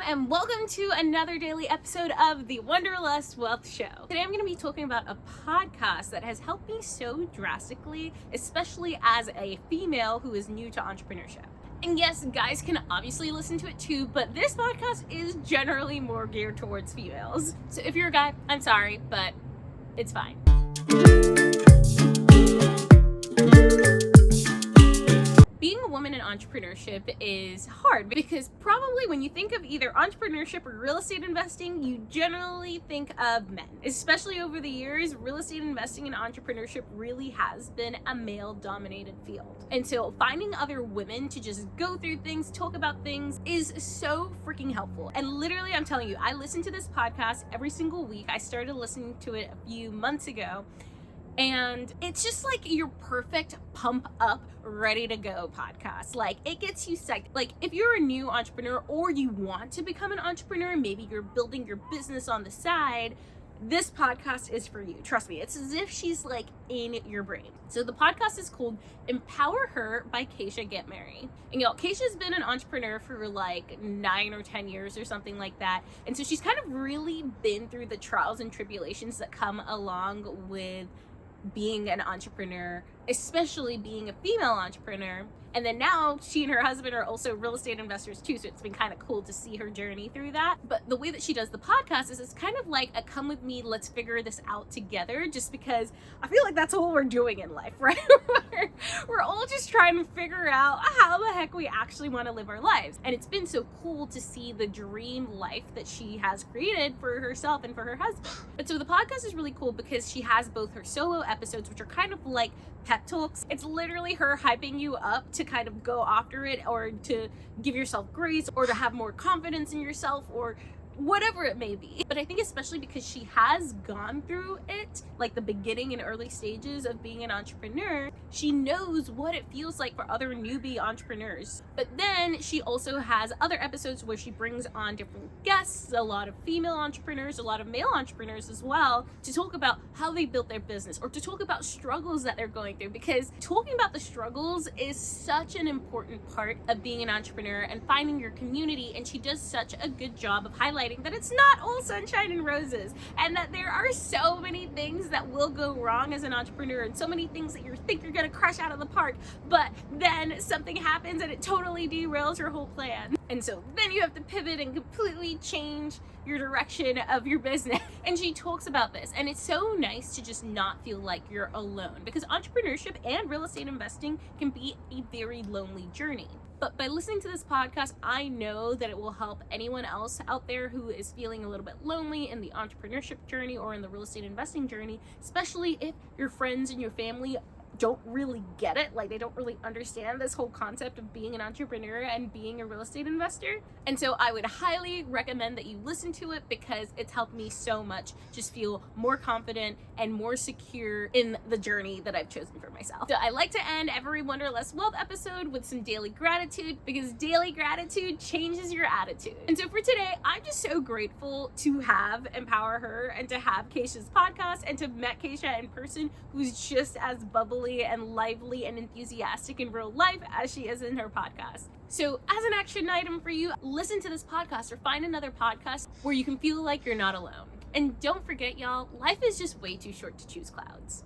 and welcome to another daily episode of the Wanderlust Wealth Show. Today I'm going to be talking about a podcast that has helped me so drastically, especially as a female who is new to entrepreneurship. And yes, guys can obviously listen to it too, but this podcast is generally more geared towards females. So if you're a guy, I'm sorry, but it's fine. Being a woman in entrepreneurship is hard because probably when you think of either entrepreneurship or real estate investing, you generally think of men. Especially over the years, real estate investing and entrepreneurship really has been a male-dominated field. And so finding other women to just go through things, talk about things is so freaking helpful. And literally, I'm telling you, I listen to this podcast every single week. I started listening to it a few months ago. And it's just like your perfect pump up, ready to go podcast. Like, it gets you psyched. Like, if you're a new entrepreneur or you want to become an entrepreneur, maybe you're building your business on the side, this podcast is for you. Trust me, it's as if she's like in your brain. So the podcast is called Empower Her by Keisha Get Married. And y'all, Keisha's been an entrepreneur for like 9 or 10 years or something like that. And so she's kind of really been through the trials and tribulations that come along with being an entrepreneur, especially being a female entrepreneur. And then now she and her husband are also real estate investors too, so it's been kind of cool to see her journey through that. But the way that she does the podcast is it's kind of like a come with me, let's figure this out together, just because I feel like that's all we're doing in life, right? We're all just trying to figure out how the heck we actually want to live our lives. And it's been so cool to see the dream life that she has created for herself and for her husband. But so the podcast is really cool because she has both her solo episodes, which are kind of like pep talks. It's literally her hyping you up to kind of go after it, or to give yourself grace, or to have more confidence in yourself, or whatever it may be. But I think especially because she has gone through it, like the beginning and early stages of being an entrepreneur, she knows what it feels like for other newbie entrepreneurs. But then she also has other episodes where she brings on different guests, a lot of female entrepreneurs, a lot of male entrepreneurs as well, to talk about how they built their business, or to talk about struggles that they're going through, because talking about the struggles is such an important part of being an entrepreneur and finding your community. And she does such a good job of highlighting that it's not all sunshine and roses, and that there are so many things that will go wrong as an entrepreneur, and so many things that you think you're gonna crush out of the park, but then something happens and it totally derails your whole plan. And so then you have to pivot and completely change your direction of your business. And she talks about this, and it's so nice to just not feel like you're alone, because entrepreneurship and real estate investing can be a very lonely journey. But by listening to this podcast, I know that it will help anyone else out there who is feeling a little bit lonely in the entrepreneurship journey or in the real estate investing journey, especially if your friends and your family don't really get it, like they don't really understand this whole concept of being an entrepreneur and being a real estate investor. And so I would highly recommend that you listen to it, because it's helped me so much just feel more confident and more secure in the journey that I've chosen for myself. So I like to end every Wanderlust Wealth episode with some daily gratitude, because daily gratitude changes your attitude. And so for today, I'm just so grateful to have Empower Her and to have Keisha's podcast, and to have met Keisha in person, who's just as bubbly and lively and enthusiastic in real life as she is in her podcast. So as an action item for you, listen to this podcast or find another podcast where you can feel like you're not alone. And don't forget, y'all, life is just way too short to choose clouds.